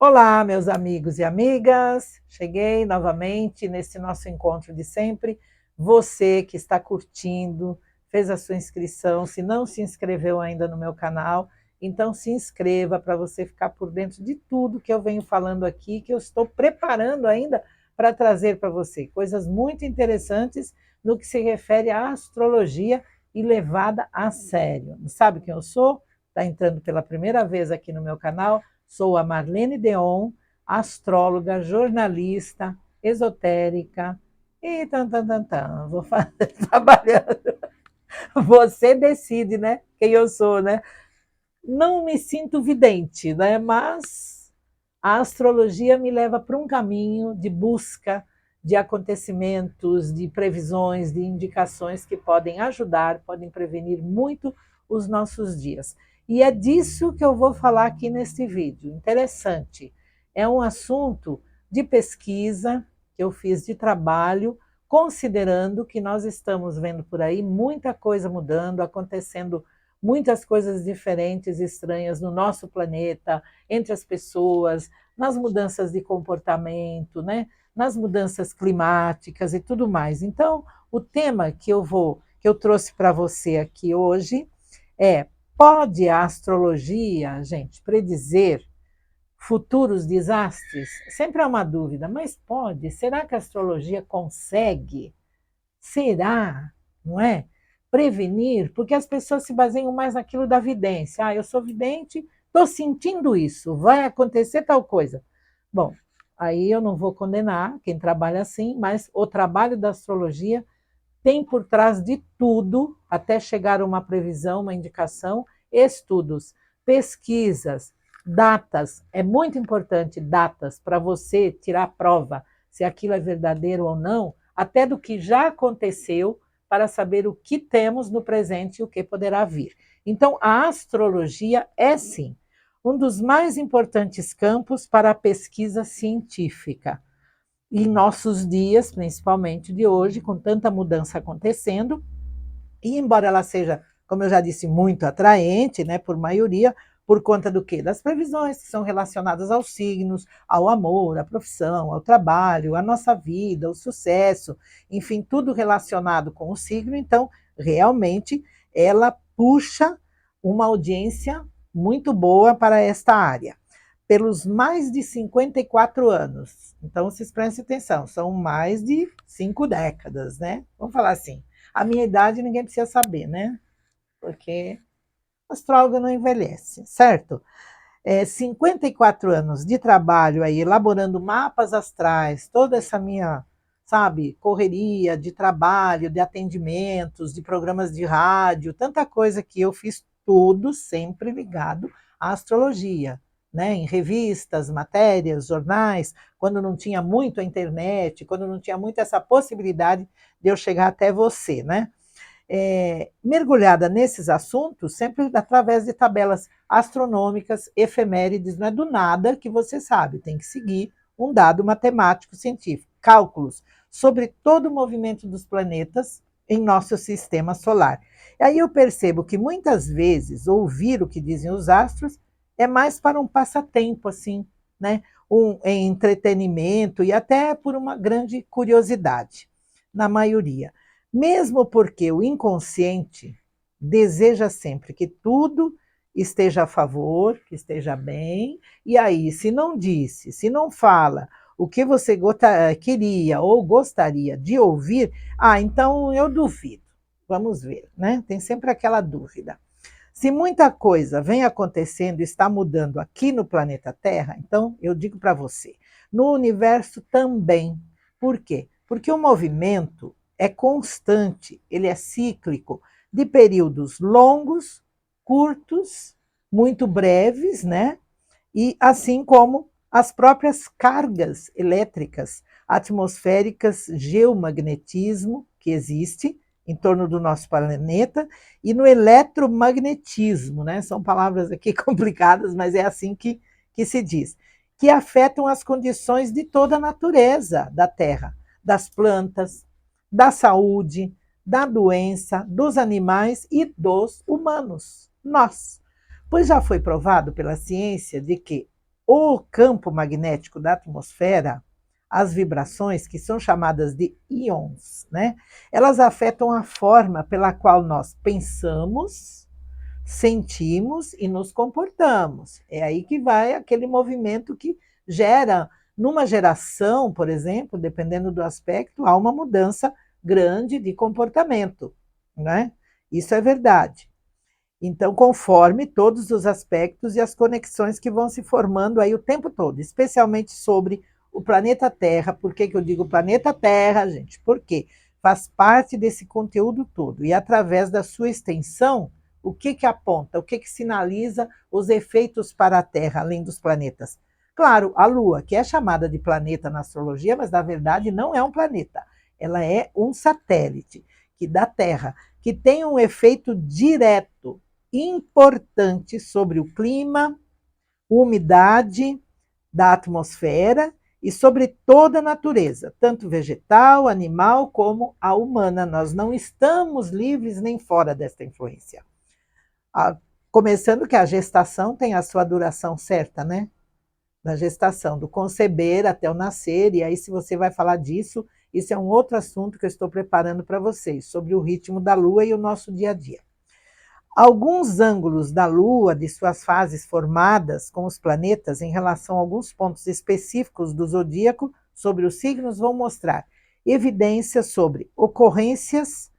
Olá, meus amigos e amigas. Cheguei novamente nesse nosso encontro de sempre. Você que está curtindo, fez a sua inscrição, se não se inscreveu ainda no meu canal, então se inscreva para você ficar por dentro de tudo que eu venho falando aqui, que eu estou preparando ainda para trazer para você coisas muito interessantes no que se refere à astrologia e levada a sério. Não sabe quem eu sou? Está entrando pela primeira vez aqui no meu canal? Sou a Marlene Deon, astróloga, jornalista, esotérica e vou trabalhando. Você decide, né? Quem eu sou, né? Não me sinto vidente, né? Mas a astrologia me leva para um caminho de busca de acontecimentos, de previsões, de indicações que podem ajudar, podem prevenir muito os nossos dias. E é disso que eu vou falar aqui neste vídeo. Interessante. É um assunto de pesquisa que eu fiz de trabalho, considerando que nós estamos vendo por aí muita coisa mudando, acontecendo muitas coisas diferentes, estranhas no nosso planeta, entre as pessoas, nas mudanças de comportamento, né? Nas mudanças climáticas e tudo mais. Então, o tema que eu trouxe para você aqui hoje é: pode a astrologia, gente, predizer futuros desastres? Sempre há uma dúvida, mas pode? Será que a astrologia consegue? Será? Não é? Prevenir, porque as pessoas se baseiam mais naquilo da vidência. Ah, eu sou vidente, estou sentindo isso, vai acontecer tal coisa. Bom, aí eu não vou condenar quem trabalha assim, mas o trabalho da astrologia tem por trás de tudo, até chegar a uma previsão, uma indicação, estudos, pesquisas, datas. É muito importante datas para você tirar a prova se aquilo é verdadeiro ou não, até do que já aconteceu, para saber o que temos no presente e o que poderá vir. Então, a astrologia é, sim, um dos mais importantes campos para a pesquisa científica. E em nossos dias, principalmente de hoje, com tanta mudança acontecendo, e embora ela seja, como eu já disse, muito atraente, né, por maioria, por conta do quê? Das previsões que são relacionadas aos signos, ao amor, à profissão, ao trabalho, à nossa vida, ao sucesso, enfim, tudo relacionado com o signo. Então, realmente, ela puxa uma audiência muito boa para esta área pelos mais de 54 anos. Então, vocês prestem atenção, são mais de 5 décadas, né? Vamos falar assim. A minha idade ninguém precisa saber, né? Porque astrólogo não envelhece, certo? 54 anos de trabalho aí, elaborando mapas astrais, toda essa minha, sabe, correria de trabalho, de atendimentos, de programas de rádio, tanta coisa que eu fiz, tudo sempre ligado à astrologia, né? Em revistas, matérias, jornais, quando não tinha muito a internet, quando não tinha muito essa possibilidade de eu chegar até você, né? Mergulhada nesses assuntos, sempre através de tabelas astronômicas, efemérides, não é do nada que você sabe, tem que seguir um dado matemático científico, cálculos sobre todo o movimento dos planetas em nosso sistema solar. E aí eu percebo que muitas vezes ouvir o que dizem os astros é mais para um passatempo, assim, né? Um entretenimento e até por uma grande curiosidade, na maioria. Mesmo porque o inconsciente deseja sempre que tudo esteja a favor, que esteja bem, e aí, se não disse, se não fala o que você queria ou gostaria de ouvir, então eu duvido. Vamos ver, né? Tem sempre aquela dúvida. Se muita coisa vem acontecendo, está mudando aqui no planeta Terra, então eu digo para você, no universo também. Por quê? Porque o movimento é constante, ele é cíclico, de períodos longos, curtos, muito breves, né? E assim como as próprias cargas elétricas atmosféricas, geomagnetismo que existe em torno do nosso planeta e no eletromagnetismo, né? São palavras aqui complicadas, mas é assim que se diz, que afetam as condições de toda a natureza da Terra, das plantas, da saúde, da doença, dos animais e dos humanos, nós. Pois já foi provado pela ciência de que o campo magnético da atmosfera, as vibrações, que são chamadas de íons, né? Elas afetam a forma pela qual nós pensamos, sentimos e nos comportamos. É aí que vai aquele movimento que gera, numa geração, por exemplo, dependendo do aspecto, há uma mudança grande de comportamento, né? Isso é verdade. Então, conforme todos os aspectos e as conexões que vão se formando aí o tempo todo, especialmente sobre o planeta Terra. Por que eu digo planeta Terra, gente? Porque faz parte desse conteúdo todo. E através da sua extensão, o que aponta, o que sinaliza os efeitos para a Terra, além dos planetas? Claro, a Lua, que é chamada de planeta na astrologia, mas na verdade não é um planeta. Ela é um satélite que da Terra, que tem um efeito direto importante sobre o clima, umidade da atmosfera e sobre toda a natureza, tanto vegetal, animal, como a humana. Nós não estamos livres nem fora desta influência. Começando que a gestação tem a sua duração certa, né? Da gestação, do conceber até o nascer, e aí se você vai falar disso, isso é um outro assunto que eu estou preparando para vocês, sobre o ritmo da Lua e o nosso dia a dia. Alguns ângulos da Lua, de suas fases formadas com os planetas em relação a alguns pontos específicos do zodíaco sobre os signos, vão mostrar evidências sobre ocorrências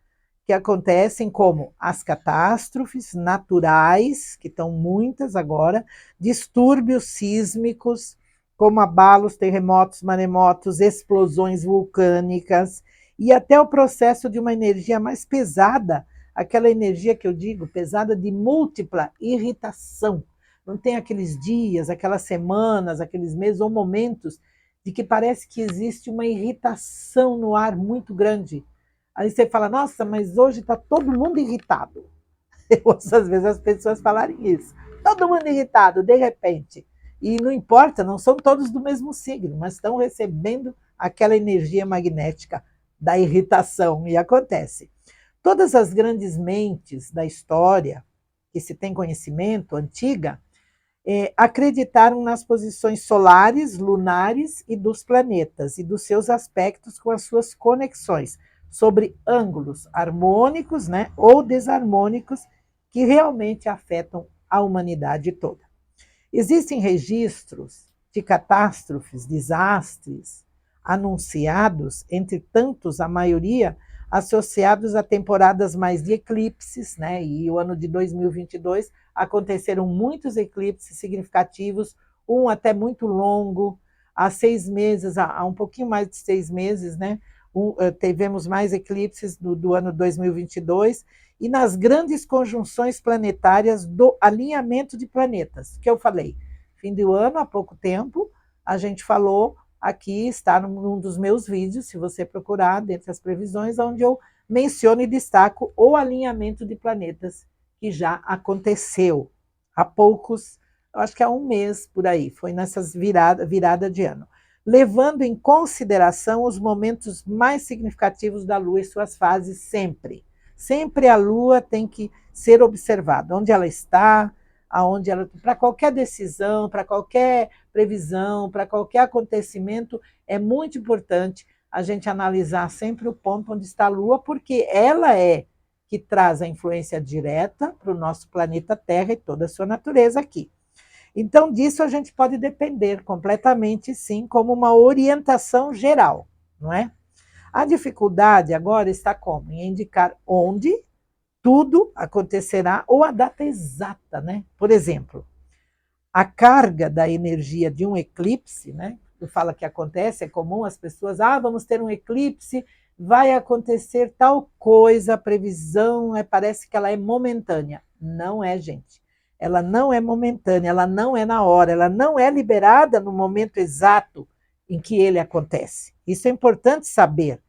que acontecem, como as catástrofes naturais, que estão muitas agora, distúrbios sísmicos, como abalos, terremotos, maremotos, explosões vulcânicas, e até o processo de uma energia mais pesada, aquela energia que eu digo, pesada de múltipla irritação. Não tem aqueles dias, aquelas semanas, aqueles meses ou momentos de que parece que existe uma irritação no ar muito grande. Aí você fala, nossa, mas hoje está todo mundo irritado. Eu ouço às vezes as pessoas falarem isso. Todo mundo irritado, de repente. E não importa, não são todos do mesmo signo, mas estão recebendo aquela energia magnética da irritação. E acontece. Todas as grandes mentes da história, que se tem conhecimento, antiga, acreditaram nas posições solares, lunares e dos planetas, e dos seus aspectos com as suas conexões, sobre ângulos harmônicos, né, ou desarmônicos, que realmente afetam a humanidade toda. Existem registros de catástrofes, desastres, anunciados, entre tantos, a maioria, associados a temporadas mais de eclipses, né? E o ano de 2022 aconteceram muitos eclipses significativos, um até muito longo, há 6 meses, há um pouquinho mais de 6 meses, né? Tivemos mais eclipses do ano 2022, e nas grandes conjunções planetárias do alinhamento de planetas, que eu falei. Fim do ano, há pouco tempo, a gente falou, aqui está num dos meus vídeos, se você procurar, dentre as previsões, onde eu menciono e destaco o alinhamento de planetas, que já aconteceu há poucos, eu acho que há um mês por aí, foi nessas virada de ano, levando em consideração os momentos mais significativos da Lua e suas fases sempre. Sempre a Lua tem que ser observada, onde ela está, aonde ela, para qualquer decisão, para qualquer previsão, para qualquer acontecimento, é muito importante a gente analisar sempre o ponto onde está a Lua, porque ela é que traz a influência direta para o nosso planeta Terra e toda a sua natureza aqui. Então, disso a gente pode depender completamente, sim, como uma orientação geral, não é? A dificuldade agora está como? Em indicar onde tudo acontecerá ou a data exata, né? Por exemplo, a carga da energia de um eclipse, né? Tu fala que acontece, é comum as pessoas, vamos ter um eclipse, vai acontecer tal coisa, a previsão, parece que ela é momentânea. Não é, gente. Ela não é momentânea, ela não é na hora, ela não é liberada no momento exato em que ele acontece. Isso é importante saber,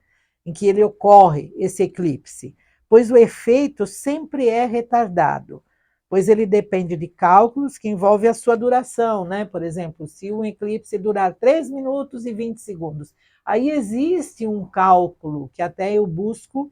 em que ele ocorre, esse eclipse, pois o efeito sempre é retardado, pois ele depende de cálculos que envolvem a sua duração, né? Por exemplo, se um eclipse durar 3 minutos e 20 segundos, aí existe um cálculo que até eu busco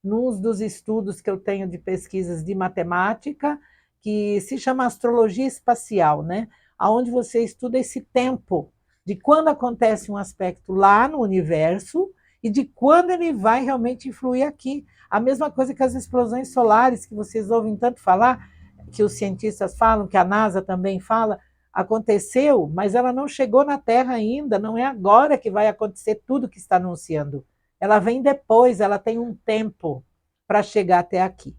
num dos estudos que eu tenho de pesquisas de matemática, que se chama astrologia espacial, né? onde você estuda esse tempo, de quando acontece um aspecto lá no universo e de quando ele vai realmente influir aqui. A mesma coisa que as explosões solares, que vocês ouvem tanto falar, que os cientistas falam, que a NASA também fala, aconteceu, mas ela não chegou na Terra ainda, não é agora que vai acontecer tudo que está anunciando. Ela vem depois, ela tem um tempo para chegar até aqui.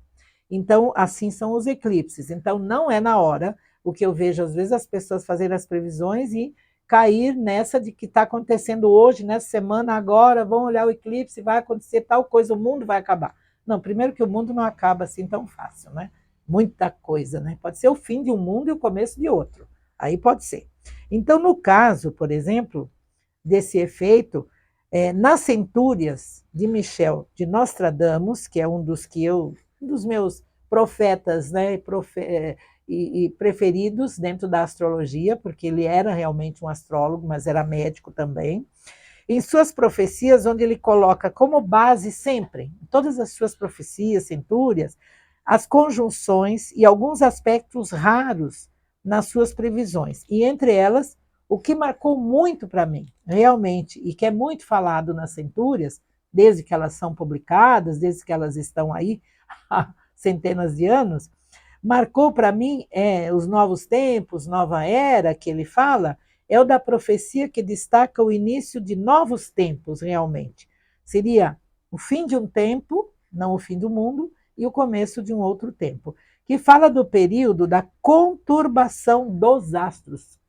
Então, assim são os eclipses. Então, não é na hora, o que eu vejo às vezes as pessoas fazerem as previsões e cair nessa de que está acontecendo hoje, nessa semana, agora, vão olhar o eclipse, vai acontecer tal coisa, o mundo vai acabar. Não, primeiro que o mundo não acaba assim tão fácil, né? Muita coisa, né? Pode ser o fim de um mundo e o começo de outro. Aí pode ser. Então, no caso, por exemplo, desse efeito, nas centúrias de Michel de Nostradamus, que é um dos meus profetas, né, e preferidos dentro da astrologia, porque ele era realmente um astrólogo, mas era médico também. Em suas profecias, onde ele coloca como base sempre, em todas as suas profecias, centúrias, as conjunções e alguns aspectos raros nas suas previsões. E entre elas, o que marcou muito para mim, realmente, e que é muito falado nas centúrias, desde que elas são publicadas, desde que elas estão aí há centenas de anos, marcou para mim os novos tempos, nova era, que ele fala, é o da profecia que destaca o início de novos tempos, realmente. Seria o fim de um tempo, não o fim do mundo, e o começo de um outro tempo, que fala do período da conturbação dos astros,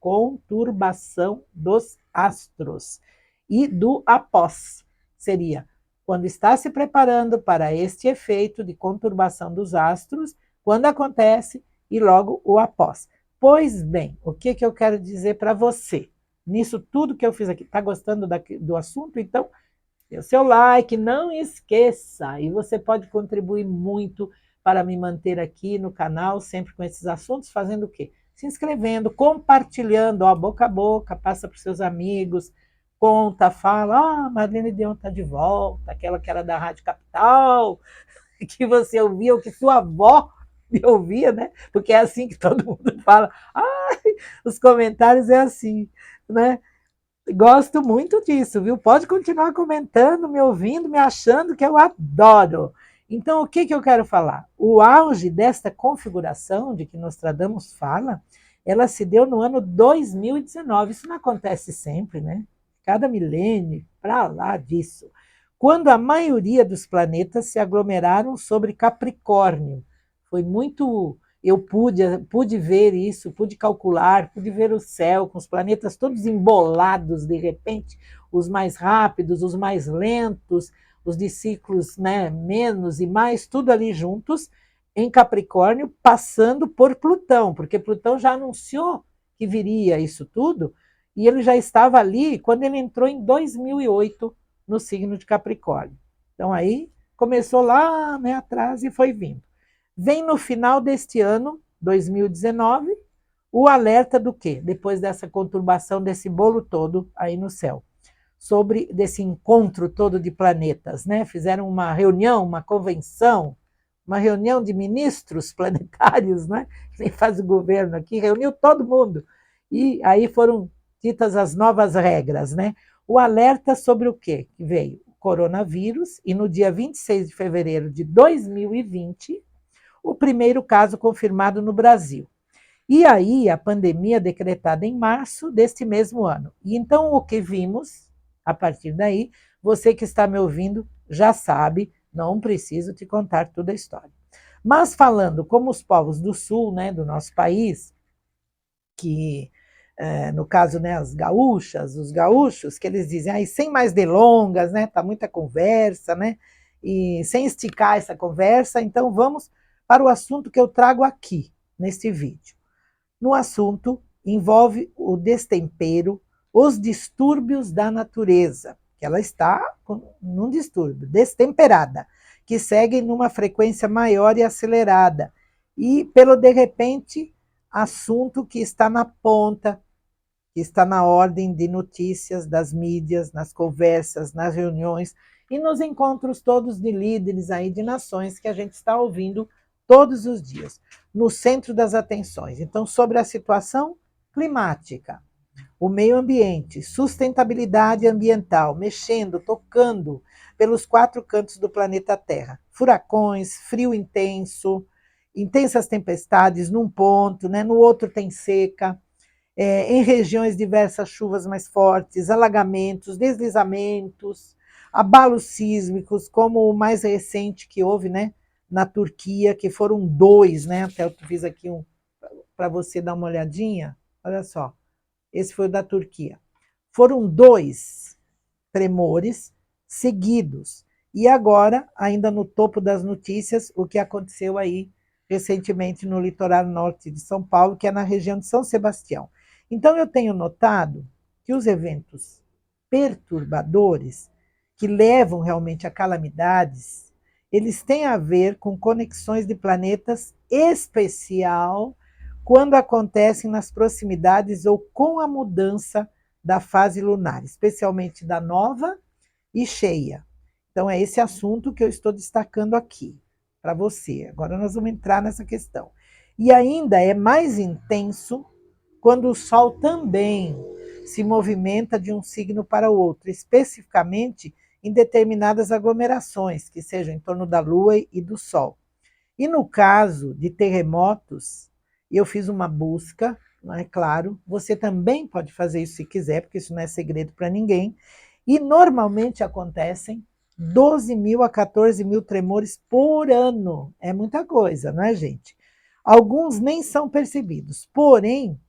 e do após. Seria quando está se preparando para este efeito de conturbação dos astros, quando acontece e logo o após. Pois bem, o que eu quero dizer para você? Nisso tudo que eu fiz aqui, está gostando do assunto? Então, dê o seu like, não esqueça, e você pode contribuir muito para me manter aqui no canal, sempre com esses assuntos, fazendo o quê? Se inscrevendo, compartilhando, ó, boca a boca, passa para os seus amigos, conta, fala, Marlene Deon está de volta, aquela que era da Rádio Capital, que você ouvia, ou que sua avó me ouvia, né? Porque é assim que todo mundo fala. Os comentários é assim, né? Gosto muito disso, viu? Pode continuar comentando, me ouvindo, me achando que eu adoro. Então, o que eu quero falar? O auge desta configuração de que Nostradamus fala, ela se deu no ano 2019. Isso não acontece sempre, né? Cada milênio, para lá disso. Quando a maioria dos planetas se aglomeraram sobre Capricórnio. Foi muito. Eu pude ver isso, pude calcular, pude ver o céu com os planetas todos embolados de repente, os mais rápidos, os mais lentos, os de ciclos, né, menos e mais, tudo ali juntos, em Capricórnio, passando por Plutão, porque Plutão já anunciou que viria isso tudo, e ele já estava ali quando ele entrou em 2008 no signo de Capricórnio. Então aí começou lá, né, atrás e foi vindo. Vem no final deste ano, 2019, o alerta do quê? Depois dessa conturbação, desse bolo todo aí no céu, sobre desse encontro todo de planetas, né? Fizeram uma reunião, uma convenção, uma reunião de ministros planetários, né? Quem faz o governo aqui, reuniu todo mundo. E aí foram ditas as novas regras, né? O alerta sobre o quê? Que veio o coronavírus, e no dia 26 de fevereiro de 2020, o primeiro caso confirmado no Brasil. E aí, a pandemia decretada em março deste mesmo ano. E então, o que vimos, a partir daí, você que está me ouvindo já sabe, não preciso te contar toda a história. Mas falando como os povos do sul, né, do nosso país, que, no caso, né, as gaúchas, os gaúchos, que eles dizem, aí, sem mais delongas, né, tá muita conversa, né, e sem esticar essa conversa, então vamos para o assunto que eu trago aqui, neste vídeo. No assunto, envolve o destempero, os distúrbios da natureza, que ela está num distúrbio, destemperada, que seguem numa frequência maior e acelerada, e pelo de repente, assunto que está na ponta, que está na ordem de notícias das mídias, nas conversas, nas reuniões e nos encontros todos de líderes aí de nações que a gente está ouvindo todos os dias, no centro das atenções. Então, sobre a situação climática, o meio ambiente, sustentabilidade ambiental, mexendo, tocando pelos 4 cantos do planeta Terra. Furacões, frio intenso, intensas tempestades num ponto, né? No outro tem seca, em regiões diversas chuvas mais fortes, alagamentos, deslizamentos, abalos sísmicos, como o mais recente que houve, né? Na Turquia, que foram 2, né? Até eu fiz aqui um para você dar uma olhadinha. Olha só, esse foi o da Turquia. Foram 2 tremores seguidos. E agora, ainda no topo das notícias, o que aconteceu aí recentemente no litoral norte de São Paulo, que é na região de São Sebastião. Então, eu tenho notado que os eventos perturbadores, que levam realmente a calamidades, eles têm a ver com conexões de planetas especial quando acontecem nas proximidades ou com a mudança da fase lunar, especialmente da nova e cheia. Então, é esse assunto que eu estou destacando aqui para você. Agora nós vamos entrar nessa questão. E ainda é mais intenso quando o Sol também se movimenta de um signo para o outro, especificamente em determinadas aglomerações, que sejam em torno da Lua e do Sol. E no caso de terremotos, eu fiz uma busca, não é claro, você também pode fazer isso se quiser, porque isso não é segredo para ninguém, e normalmente acontecem 12 mil a 14 mil tremores por ano. É muita coisa, não é, gente? Alguns nem são percebidos, porém,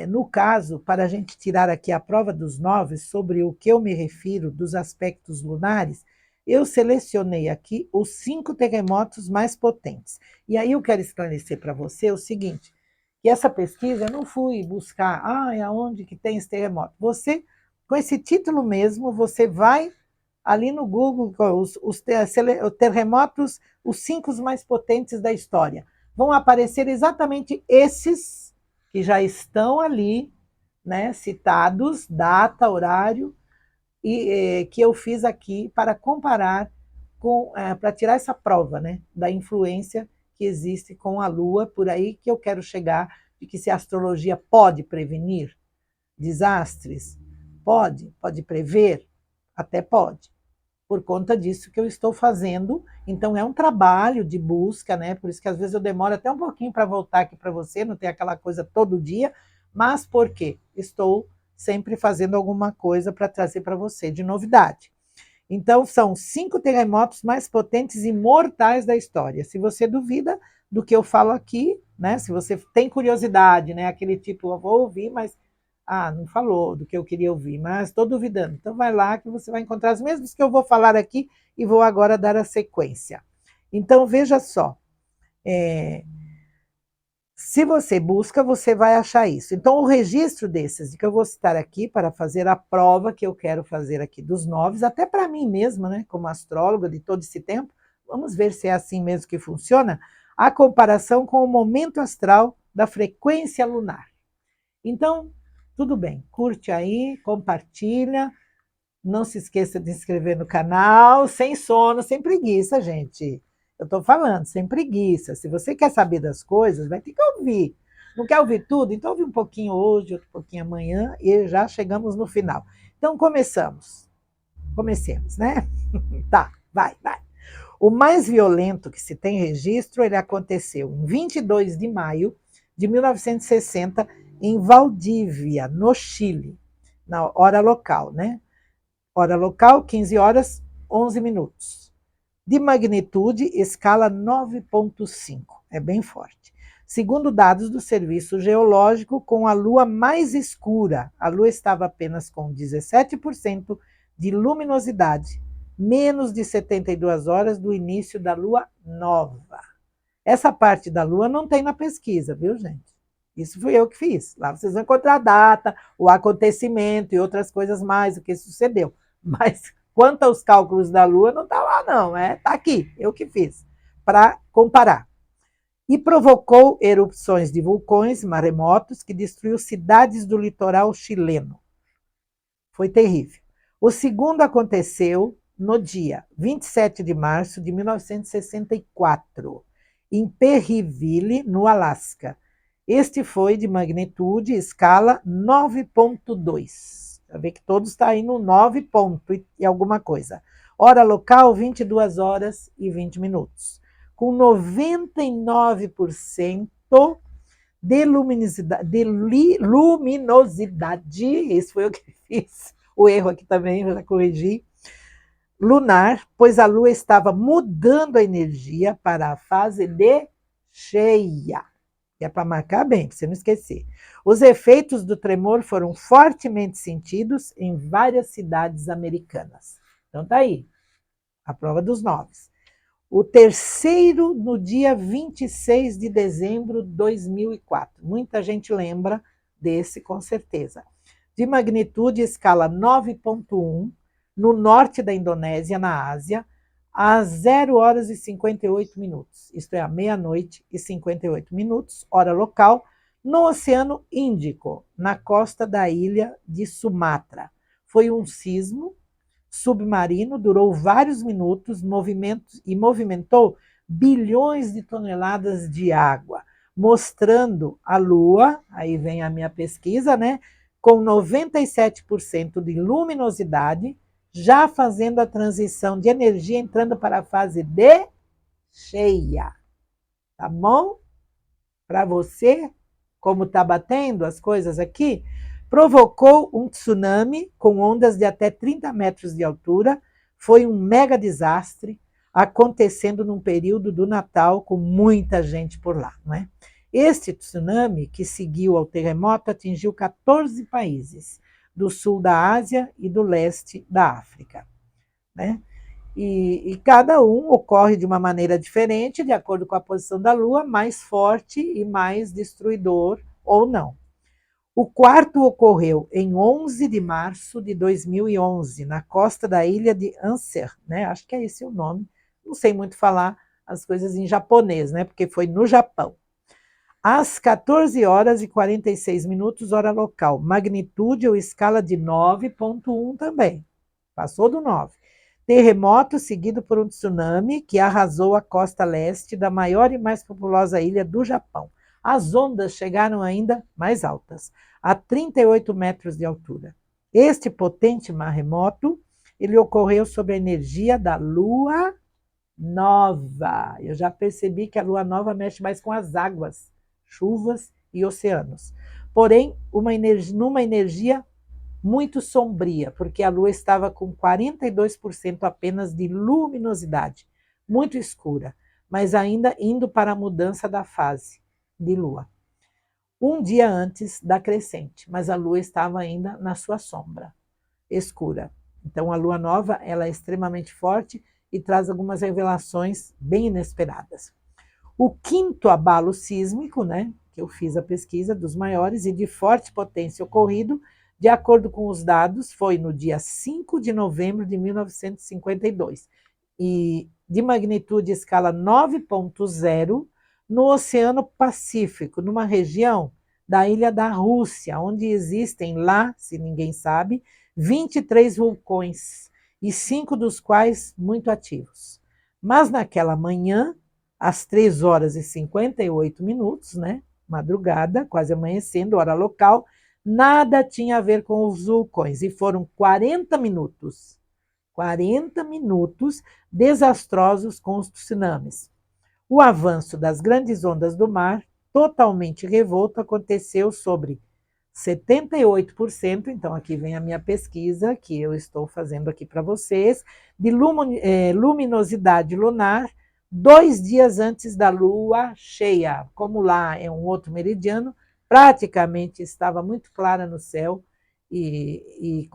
no caso, para a gente tirar aqui a prova dos 9 sobre o que eu me refiro dos aspectos lunares, eu selecionei aqui os 5 terremotos mais potentes. E aí eu quero esclarecer para você o seguinte, que essa pesquisa eu não fui buscar, aonde que tem esse terremoto. Você, com esse título mesmo, você vai ali no Google, os terremotos, os 5 mais potentes da história. Vão aparecer exatamente esses que já estão ali, né, citados, data, horário, e que eu fiz aqui para comparar para tirar essa prova, né, da influência que existe com a Lua, por aí que eu quero chegar, de que se a astrologia pode prevenir desastres, pode prever, até pode, por conta disso que eu estou fazendo. Então é um trabalho de busca, né? Por isso que às vezes eu demoro até um pouquinho para voltar aqui para você, não tem aquela coisa todo dia, mas por quê? Estou sempre fazendo alguma coisa para trazer para você de novidade. Então são 5 terremotos mais potentes e mortais da história. Se você duvida do que eu falo aqui, né? Se você tem curiosidade, né? Aquele tipo, eu vou ouvir, mas não falou do que eu queria ouvir, mas estou duvidando. Então vai lá que você vai encontrar os mesmos que eu vou falar aqui e vou agora dar a sequência. Então veja só, se você busca, você vai achar isso. Então o registro desses, que eu vou citar aqui para fazer a prova que eu quero fazer aqui dos 9, até para mim mesma, né, como astróloga de todo esse tempo, vamos ver se é assim mesmo que funciona, a comparação com o momento astral da frequência lunar. Então, tudo bem, curte aí, compartilha, não se esqueça de se inscrever no canal, sem sono, sem preguiça, gente. Eu estou falando, sem preguiça. Se você quer saber das coisas, vai ter que ouvir. Não quer ouvir tudo? Então ouve um pouquinho hoje, outro pouquinho amanhã e já chegamos no final. Então começamos. Comecemos, né? Tá, vai. O mais violento que se tem registro, ele aconteceu em 22 de maio de 1960, em Valdívia, no Chile, na hora local, né? Hora local, 15 horas, 11 minutos. De magnitude, escala 9,5. É bem forte. Segundo dados do Serviço Geológico, com a Lua mais escura, a Lua estava apenas com 17% de luminosidade, menos de 72 horas do início da Lua nova. Essa parte da Lua não tem na pesquisa, viu, gente? Isso fui eu que fiz. Lá vocês vão encontrar a data, o acontecimento e outras coisas mais, o que sucedeu. Mas quanto aos cálculos da Lua, não está lá, não. Está aqui, eu que fiz, para comparar. E provocou erupções de vulcões, maremotos, que destruiu cidades do litoral chileno. Foi terrível. O segundo aconteceu no dia 27 de março de 1964, em Perryville, no Alasca. Este foi de magnitude escala 9,2. Para ver que todos estão aí no 9 ponto e alguma coisa. Hora local, 22 horas e 20 minutos. Com 99% de luminosidade, esse foi o que fiz, o erro aqui também, já corrigi, lunar, pois a Lua estava mudando a energia para a fase de cheia. É para marcar bem, para você não esquecer. Os efeitos do tremor foram fortemente sentidos em várias cidades americanas. Então tá aí, a prova dos 9. O terceiro no dia 26 de dezembro de 2004. Muita gente lembra desse, com certeza. De magnitude escala 9,1, no norte da Indonésia, na Ásia, às 0 horas e 58 minutos. Isto é, à meia-noite e 58 minutos, hora local, no Oceano Índico, na costa da ilha de Sumatra. Foi um sismo submarino, durou vários minutos e movimentou bilhões de toneladas de água, mostrando a Lua, aí vem a minha pesquisa, né, com 97% de luminosidade, já fazendo a transição de energia, entrando para a fase de cheia. Tá bom? Para você, como está batendo as coisas aqui, provocou um tsunami com ondas de até 30 metros de altura. Foi um mega desastre, acontecendo num período do Natal com muita gente por lá, não é? Este tsunami, que seguiu ao terremoto, atingiu 14 países do sul da Ásia e do leste da África, né? E cada um ocorre de uma maneira diferente, de acordo com a posição da Lua, mais forte e mais destruidor ou não. O quarto ocorreu em 11 de março de 2011, na costa da ilha de Anser, né? Acho que é esse o nome. Não sei muito falar as coisas em japonês, né? Porque foi no Japão. Às 14 horas e 46 minutos, hora local. Magnitude ou escala de 9,1 também. Passou do 9. Terremoto seguido por um tsunami que arrasou a costa leste da maior e mais populosa ilha do Japão. As ondas chegaram ainda mais altas, a 38 metros de altura. Este potente maremoto, ele ocorreu sob a energia da Lua Nova. Eu já percebi que a Lua Nova mexe mais com as águas, chuvas e oceanos. Porém, numa energia muito sombria, porque a Lua estava com 42% apenas de luminosidade, muito escura, mas ainda indo para a mudança da fase de Lua. Um dia antes da crescente, mas a Lua estava ainda na sua sombra, escura. Então a Lua Nova, ela é extremamente forte e traz algumas revelações bem inesperadas. O quinto abalo sísmico, né, que eu fiz a pesquisa dos maiores e de forte potência ocorrido, de acordo com os dados, foi no dia 5 de novembro de 1952, e de magnitude escala 9,0 no Oceano Pacífico, numa região da ilha da Rússia, onde existem lá, se ninguém sabe, 23 vulcões, e 5 dos quais muito ativos. Mas naquela manhã, às 3 horas e 58 minutos, né, madrugada, quase amanhecendo, hora local, nada tinha a ver com os vulcões, e foram 40 minutos desastrosos com os tsunamis. O avanço das grandes ondas do mar, totalmente revolto, aconteceu sobre 78%, então aqui vem a minha pesquisa, que eu estou fazendo aqui para vocês, de luminosidade lunar, 2 dias antes da lua cheia. Como lá é um outro meridiano, praticamente estava muito clara no céu e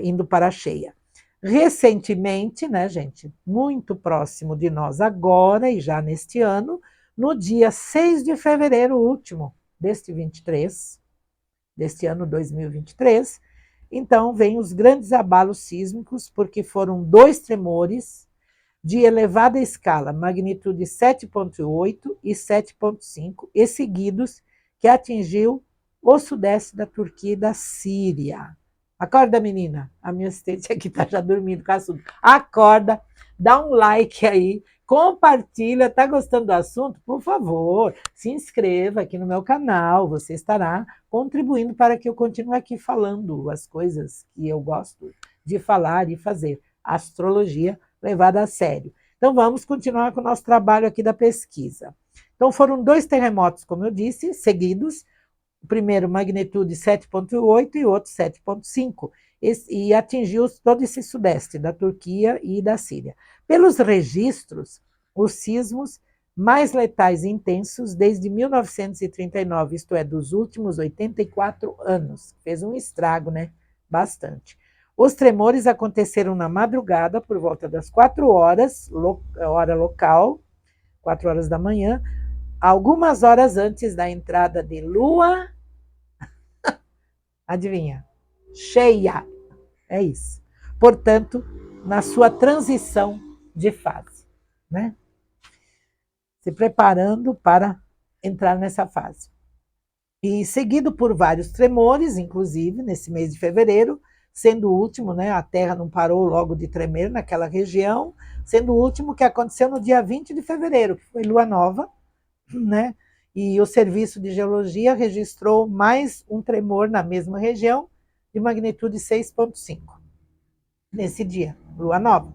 indo para a cheia. Recentemente, né, gente, muito próximo de nós agora e já neste ano, no dia 6 de fevereiro último deste ano 2023, então vem os grandes abalos sísmicos, porque foram 2 tremores de elevada escala, magnitude 7,8 e 7,5, e seguidos, que atingiu o sudeste da Turquia e da Síria. Acorda, menina. A minha assistente aqui está já dormindo com assunto. Acorda, dá um like aí, compartilha, está gostando do assunto? Por favor, se inscreva aqui no meu canal, você estará contribuindo para que eu continue aqui falando as coisas que eu gosto de falar e fazer. Astrologia levada a sério. Então vamos continuar com o nosso trabalho aqui da pesquisa. Então foram 2 terremotos, como eu disse, seguidos, o primeiro magnitude 7,8 e o outro 7,5, e atingiu todo esse sudeste da Turquia e da Síria. Pelos registros, os sismos mais letais e intensos desde 1939, isto é, dos últimos 84 anos. Fez um estrago, né? Bastante. Os tremores aconteceram na madrugada, por volta das 4 horas, hora local, 4 horas da manhã, algumas horas antes da entrada de lua, adivinha? Cheia. É isso. Portanto, na sua transição de fase, né? Se preparando para entrar nessa fase. E seguido por vários tremores, inclusive nesse mês de fevereiro, sendo o último, né? A Terra não parou logo de tremer naquela região, sendo o último que aconteceu no dia 20 de fevereiro, que foi lua nova, né? E o Serviço de Geologia registrou mais um tremor na mesma região, de magnitude 6,5, nesse dia, lua nova.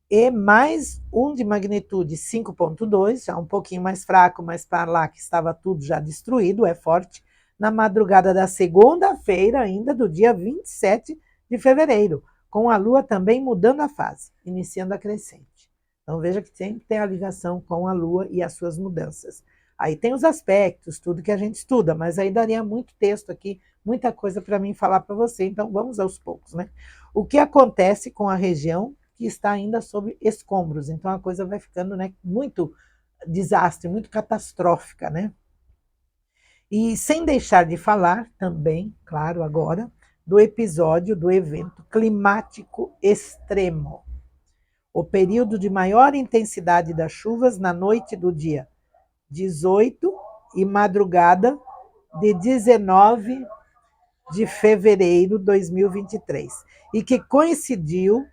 E mais um de magnitude 5,2, já um pouquinho mais fraco, mas para lá que estava tudo já destruído, é forte, na madrugada da segunda-feira, ainda do dia 27 de fevereiro, com a lua também mudando a fase, iniciando a crescente. Então veja que sempre tem a ligação com a lua e as suas mudanças. Aí tem os aspectos, tudo que a gente estuda, mas aí daria muito texto aqui, muita coisa para mim falar para você, então vamos aos poucos, né? O que acontece com a região que está ainda sob escombros, então a coisa vai ficando, né, muito desastre, muito catastrófica, né? E sem deixar de falar também, claro, agora, do episódio do evento climático extremo, o período de maior intensidade das chuvas na noite do dia 18 e madrugada de 19 de fevereiro de 2023, e que coincidiu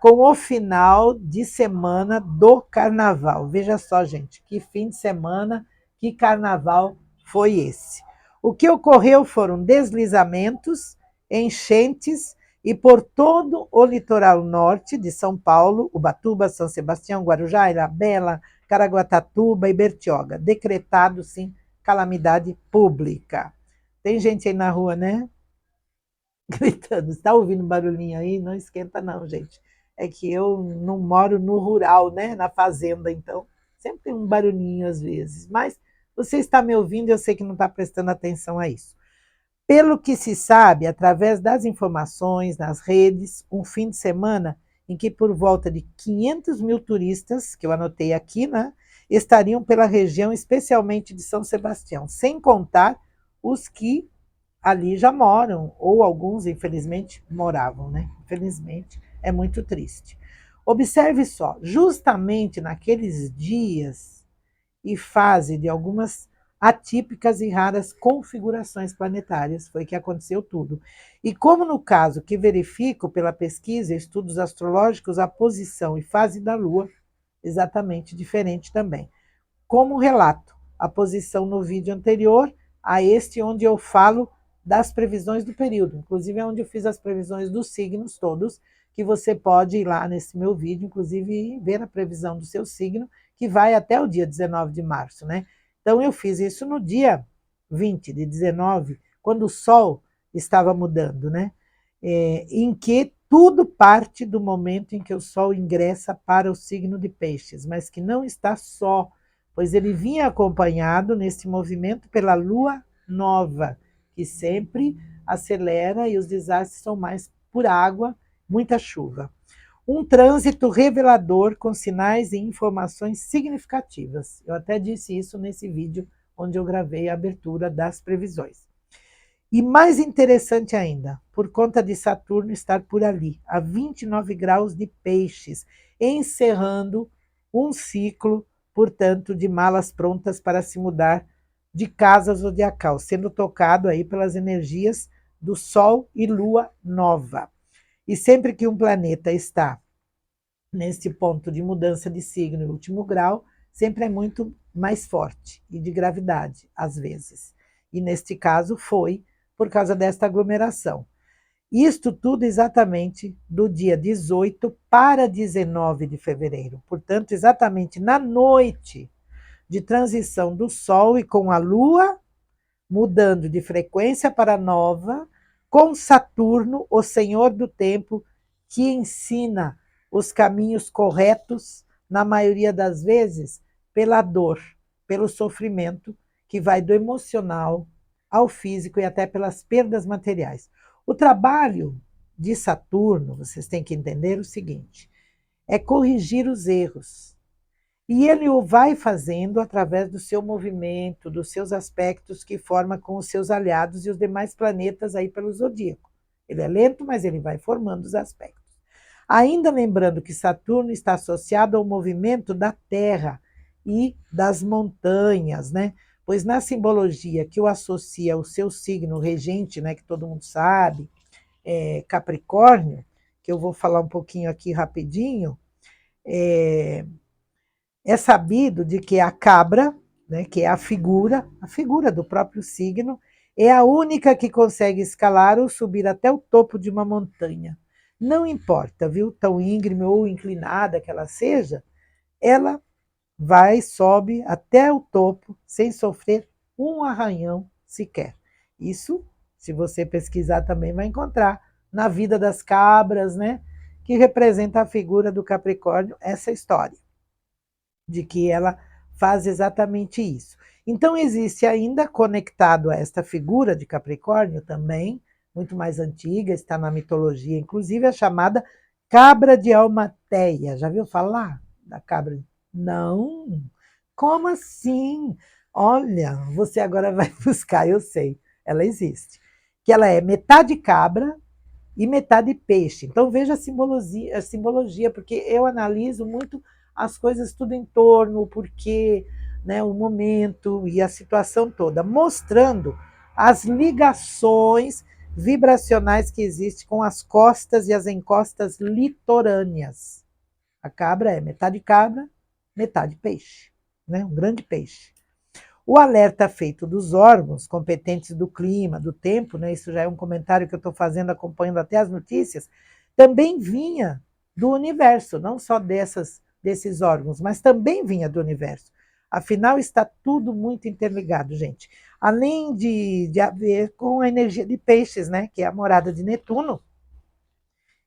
com o final de semana do carnaval. Veja só, gente, que fim de semana, que carnaval foi esse. O que ocorreu foram deslizamentos, enchentes, e por todo o litoral norte de São Paulo, Ubatuba, São Sebastião, Guarujá, Ilhabela, Caraguatatuba e Bertioga, decretado, sim, calamidade pública. Tem gente aí na rua, né? Gritando. Está ouvindo barulhinho aí? Não esquenta não, gente. É que eu não moro no rural, né? Na fazenda, então sempre tem um barulhinho às vezes. Mas você está me ouvindo e eu sei que não está prestando atenção a isso. Pelo que se sabe, através das informações nas redes, um fim de semana em que por volta de 500 mil turistas, que eu anotei aqui, né, estariam pela região, especialmente de São Sebastião, sem contar os que ali já moram, ou alguns, infelizmente, moravam, né? Infelizmente, é muito triste. Observe só, justamente naqueles dias e fase de algumas atípicas e raras configurações planetárias, foi que aconteceu tudo. E como no caso que verifico pela pesquisa e estudos astrológicos, a posição e fase da Lua, exatamente diferente também. Como relato, a posição no vídeo anterior a este, onde eu falo das previsões do período, inclusive é onde eu fiz as previsões dos signos todos, que você pode ir lá nesse meu vídeo, inclusive ver a previsão do seu signo, que vai até o dia 19 de março, né? Então eu fiz isso no dia 20 de 19, quando o Sol estava mudando, né? Em que tudo parte do momento em que o Sol ingressa para o signo de Peixes, mas que não está só, pois ele vinha acompanhado nesse movimento pela Lua Nova, que sempre acelera e os desastres são mais por água, muita chuva. Um trânsito revelador com sinais e informações significativas. Eu até disse isso nesse vídeo onde eu gravei a abertura das previsões. E mais interessante ainda, por conta de Saturno estar por ali, a 29 graus de Peixes, encerrando um ciclo, portanto, de malas prontas para se mudar de casa zodiacal, sendo tocado aí pelas energias do Sol e Lua Nova. E sempre que um planeta está nesse ponto de mudança de signo e último grau, sempre é muito mais forte e de gravidade, às vezes. E neste caso foi por causa desta aglomeração. Isto tudo exatamente do dia 18 para 19 de fevereiro. Portanto, exatamente na noite de transição do Sol e com a Lua mudando de frequência para nova, com Saturno, o Senhor do Tempo, que ensina os caminhos corretos, na maioria das vezes, pela dor, pelo sofrimento, que vai do emocional ao físico e até pelas perdas materiais. O trabalho de Saturno, vocês têm que entender o seguinte, é corrigir os erros. E ele o vai fazendo através do seu movimento, dos seus aspectos que forma com os seus aliados e os demais planetas aí pelo zodíaco. Ele é lento, mas ele vai formando os aspectos. Ainda lembrando que Saturno está associado ao movimento da Terra e das montanhas, né? Pois na simbologia que o associa ao seu signo regente, né, que todo mundo sabe, Capricórnio, que eu vou falar um pouquinho aqui rapidinho, é sabido de que a cabra, né, que é a figura do próprio signo, é a única que consegue escalar ou subir até o topo de uma montanha. Não importa, viu, tão íngreme ou inclinada que ela seja, ela vai, sobe até o topo sem sofrer um arranhão sequer. Isso, se você pesquisar, também vai encontrar na vida das cabras, né, que representa a figura do Capricórnio, essa história de que ela faz exatamente isso. Então, existe ainda, conectado a esta figura de Capricórnio também, muito mais antiga, está na mitologia, inclusive a chamada cabra de Almateia. Já viu falar da cabra? Não. Como assim? Olha, você agora vai buscar, eu sei, ela existe. Que ela é metade cabra e metade peixe. Então veja a simbologia, porque eu analiso muito as coisas tudo em torno, o porquê, né, o momento e a situação toda, mostrando as ligações vibracionais que existem com as costas e as encostas litorâneas. A cabra é metade, metade peixe, né, um grande peixe. O alerta feito dos órgãos competentes do clima, do tempo, né, isso já é um comentário que eu estou fazendo, acompanhando até as notícias, também vinha do universo, não só desses órgãos, mas também vinha do universo. Afinal, está tudo muito interligado, gente. Além de haver com a energia de peixes, né, que é a morada de Netuno,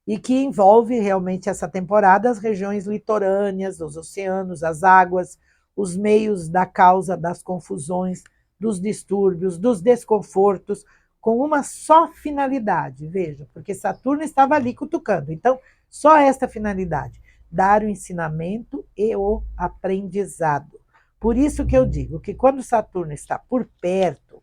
e que envolve realmente essa temporada as regiões litorâneas, os oceanos, as águas, os meios da causa das confusões, dos distúrbios, dos desconfortos, com uma só finalidade, veja, porque Saturno estava ali cutucando. Então, só esta finalidade, dar o ensinamento e o aprendizado. Por isso que eu digo que quando Saturno está por perto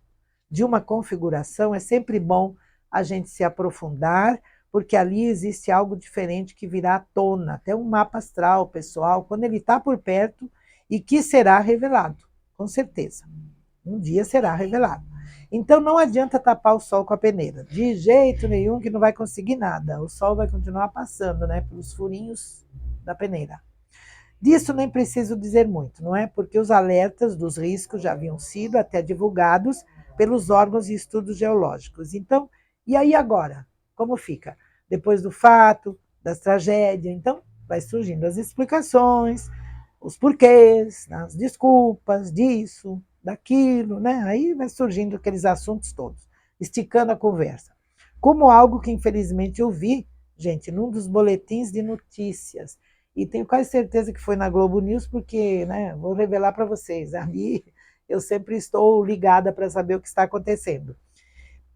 de uma configuração, é sempre bom a gente se aprofundar, porque ali existe algo diferente que virá à tona, até um mapa astral pessoal, quando ele está por perto e que será revelado, com certeza. Um dia será revelado. Então não adianta tapar o sol com a peneira, de jeito nenhum, que não vai conseguir nada. O sol vai continuar passando, né, pelos furinhos da peneira. Disso nem preciso dizer muito, não é? Porque os alertas dos riscos já haviam sido até divulgados pelos órgãos e estudos geológicos. Então, e aí agora? Como fica? Depois do fato, das tragédias, então vai surgindo as explicações, os porquês, as desculpas disso, daquilo, né? Aí vai surgindo aqueles assuntos todos, esticando a conversa. Como algo que infelizmente eu vi, gente, num dos boletins de notícias, e tenho quase certeza que foi na Globo News, porque, né, vou revelar para vocês, ali eu sempre estou ligada para saber o que está acontecendo.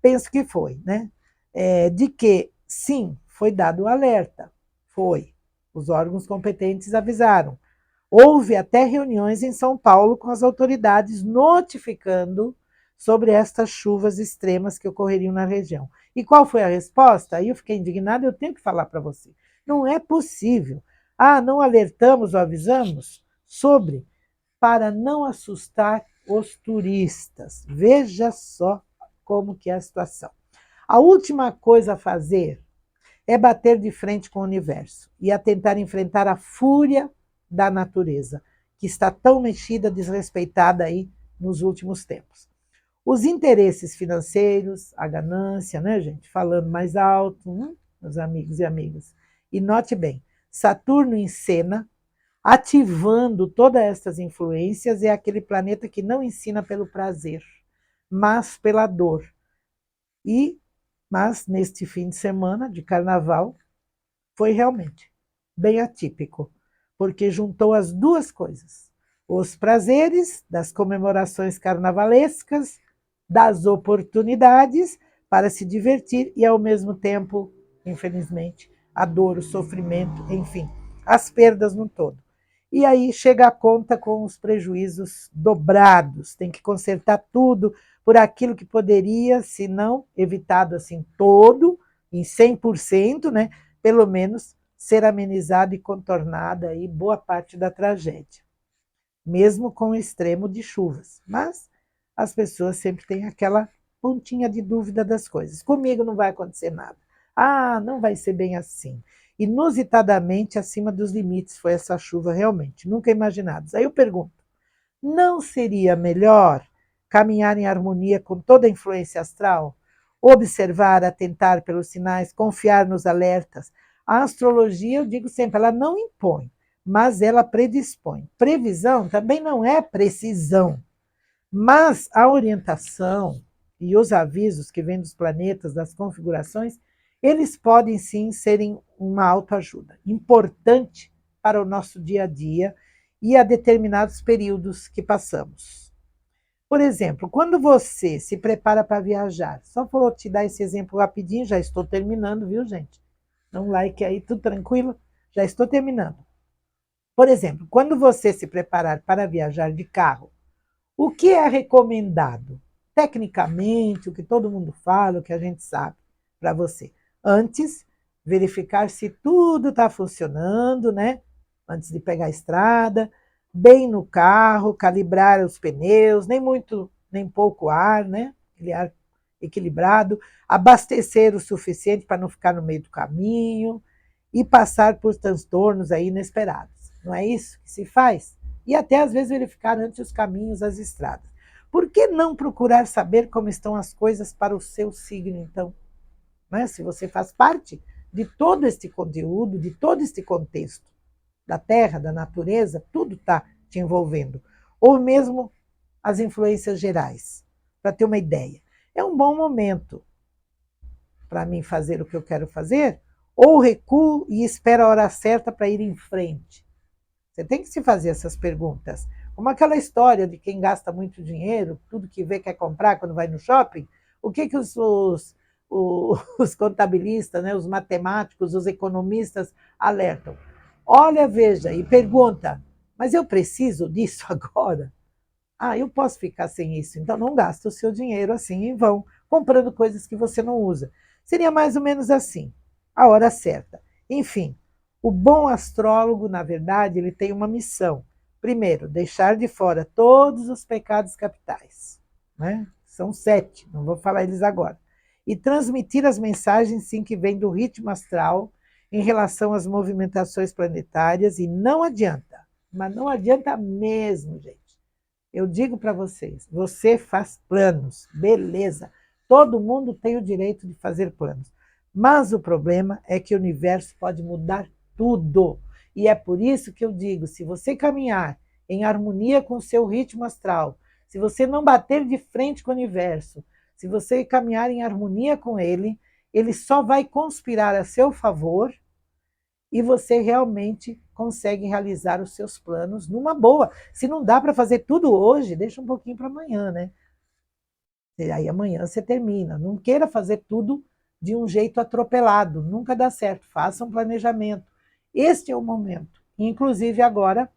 Penso que foi, né? De que, sim, foi dado o alerta, foi. Os órgãos competentes avisaram. Houve até reuniões em São Paulo com as autoridades notificando sobre estas chuvas extremas que ocorreriam na região. E qual foi a resposta? Aí eu fiquei indignada, eu tenho que falar para você. Não é possível. Ah, não alertamos ou avisamos sobre para não assustar os turistas. Veja só como que é a situação. A última coisa a fazer é bater de frente com o universo e a tentar enfrentar a fúria da natureza, que está tão mexida, desrespeitada aí nos últimos tempos. Os interesses financeiros, a ganância, né, gente? Falando mais alto, meus amigos e amigas. E note bem, Saturno em cena, ativando todas essas influências, é aquele planeta que não ensina pelo prazer, mas pela dor. Mas neste fim de semana de carnaval, foi realmente bem atípico, porque juntou as duas coisas: os prazeres das comemorações carnavalescas, das oportunidades para se divertir e, ao mesmo tempo, infelizmente, a dor, o sofrimento, enfim, as perdas no todo. E aí chega a conta com os prejuízos dobrados, tem que consertar tudo por aquilo que poderia, se não evitado assim todo, em 100%, né, pelo menos ser amenizada e contornada aí boa parte da tragédia, mesmo com o extremo de chuvas. Mas as pessoas sempre têm aquela pontinha de dúvida das coisas. Comigo não vai acontecer nada. Ah, não vai ser bem assim. Inusitadamente acima dos limites foi essa chuva realmente, nunca imaginados. Aí eu pergunto, não seria melhor caminhar em harmonia com toda a influência astral? Observar, atentar pelos sinais, confiar nos alertas. A astrologia, eu digo sempre, ela não impõe, mas ela predispõe. Previsão também não é precisão, mas a orientação e os avisos que vêm dos planetas, das configurações, eles podem sim serem uma autoajuda importante para o nosso dia a dia e a determinados períodos que passamos. Por exemplo, quando você se prepara para viajar, só vou te dar esse exemplo rapidinho, já estou terminando, viu, gente? Dá um like aí, tudo tranquilo? Já estou terminando. Por exemplo, quando você se preparar para viajar de carro, o que é recomendado? Tecnicamente, o que todo mundo fala, o que a gente sabe para você. Antes, verificar se tudo está funcionando, né? Antes de pegar a estrada, bem no carro, calibrar os pneus, nem muito, nem pouco ar, né? Aquele ar equilibrado, abastecer o suficiente para não ficar no meio do caminho e passar por transtornos aí inesperados. Não é isso que se faz? E até às vezes verificar antes os caminhos, as estradas. Por que não procurar saber como estão as coisas para o seu signo, então? Né? Se você faz parte de todo este conteúdo, de todo este contexto da Terra, da natureza, tudo está te envolvendo. Ou mesmo as influências gerais, para ter uma ideia. É um bom momento para mim fazer o que eu quero fazer, ou recuo e espero a hora certa para ir em frente. Você tem que se fazer essas perguntas. Como aquela história de quem gasta muito dinheiro, tudo que vê quer comprar quando vai no shopping. O que os contabilistas, né, os matemáticos, os economistas alertam? Olha, veja, e pergunta, mas eu preciso disso agora? Ah, eu posso ficar sem isso, então não gasta o seu dinheiro assim em vão, comprando coisas que você não usa. Seria mais ou menos assim, a hora certa. Enfim, o bom astrólogo, na verdade, ele tem uma missão. Primeiro, deixar de fora todos os pecados capitais, né? São 7, não vou falar eles agora. E transmitir as mensagens, sim, que vêm do ritmo astral em relação às movimentações planetárias, e não adianta, mas não adianta mesmo, gente. Eu digo para vocês, você faz planos, beleza. Todo mundo tem o direito de fazer planos. Mas o problema é que o universo pode mudar tudo. E é por isso que eu digo, se você caminhar em harmonia com o seu ritmo astral, se você não bater de frente com o universo, se você caminhar em harmonia com ele, ele só vai conspirar a seu favor e você realmente consegue realizar os seus planos numa boa. Se não dá para fazer tudo hoje, deixa um pouquinho para amanhã, né? E aí amanhã você termina. Não queira fazer tudo de um jeito atropelado, nunca dá certo. Faça um planejamento. Este é o momento. Inclusive agora,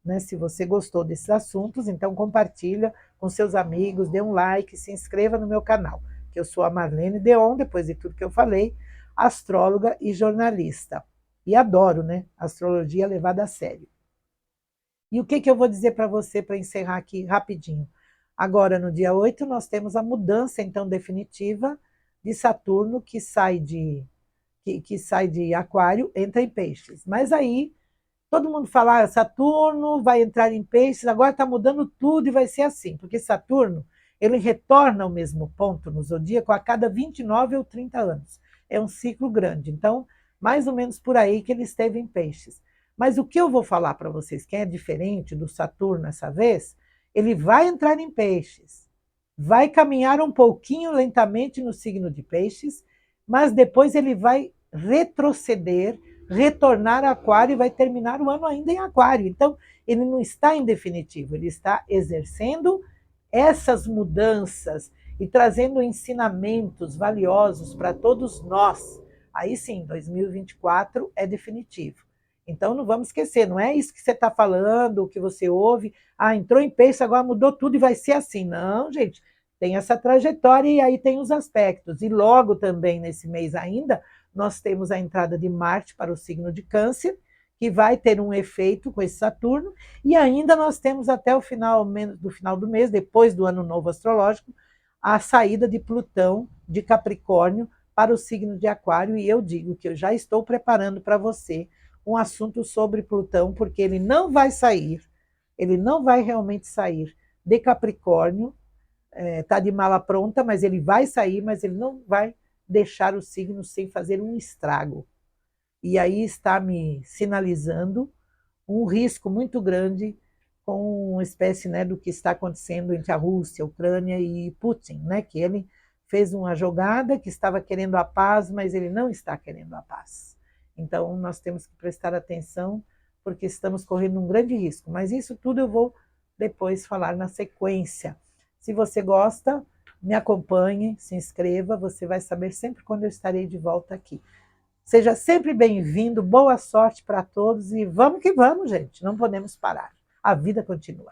né, se você gostou desses assuntos, então compartilha com seus amigos, dê um like, se inscreva no meu canal, que eu sou a Marlene Deon, depois de tudo que eu falei, astróloga e jornalista. E adoro, né? Astrologia levada a sério. E o que eu vou dizer para você para encerrar aqui rapidinho? Agora, no dia 8, nós temos a mudança, então, definitiva de Saturno, que que sai de Aquário entra em Peixes. Mas aí todo mundo fala, ah, Saturno vai entrar em Peixes, agora está mudando tudo e vai ser assim, porque Saturno ele retorna ao mesmo ponto no zodíaco a cada 29 ou 30 anos. É um ciclo grande. Então, mais ou menos por aí que ele esteve em Peixes. Mas o que eu vou falar para vocês, que é diferente do Saturno essa vez, ele vai entrar em Peixes, vai caminhar um pouquinho lentamente no signo de Peixes, mas depois ele vai retroceder, retornar a Aquário e vai terminar o ano ainda em Aquário. Então, ele não está em definitivo, ele está exercendo essas mudanças e trazendo ensinamentos valiosos para todos nós. Aí sim, 2024 é definitivo. Então não vamos esquecer, não é isso que você está falando, o que você ouve, ah, entrou em Peixes, agora mudou tudo e vai ser assim. Não, gente, tem essa trajetória e aí tem os aspectos. E logo também nesse mês ainda, nós temos a entrada de Marte para o signo de Câncer, que vai ter um efeito com esse Saturno, e ainda nós temos até o final do mês, depois do ano novo astrológico, a saída de Plutão de Capricórnio para o signo de Aquário, e eu digo que eu já estou preparando para você um assunto sobre Plutão, porque ele não vai sair, ele não vai realmente sair de Capricórnio, está de mala pronta, mas ele vai sair, mas ele não vai deixar o signo sem fazer um estrago. E aí está me sinalizando um risco muito grande com uma espécie, né, do que está acontecendo entre a Rússia, a Ucrânia e Putin, né, que ele fez uma jogada que estava querendo a paz, mas ele não está querendo a paz. Então, nós temos que prestar atenção, porque estamos correndo um grande risco. Mas isso tudo eu vou depois falar na sequência. Se você gosta, me acompanhe, se inscreva, você vai saber sempre quando eu estarei de volta aqui. Seja sempre bem-vindo, boa sorte para todos e vamos que vamos, gente, não podemos parar. A vida continua.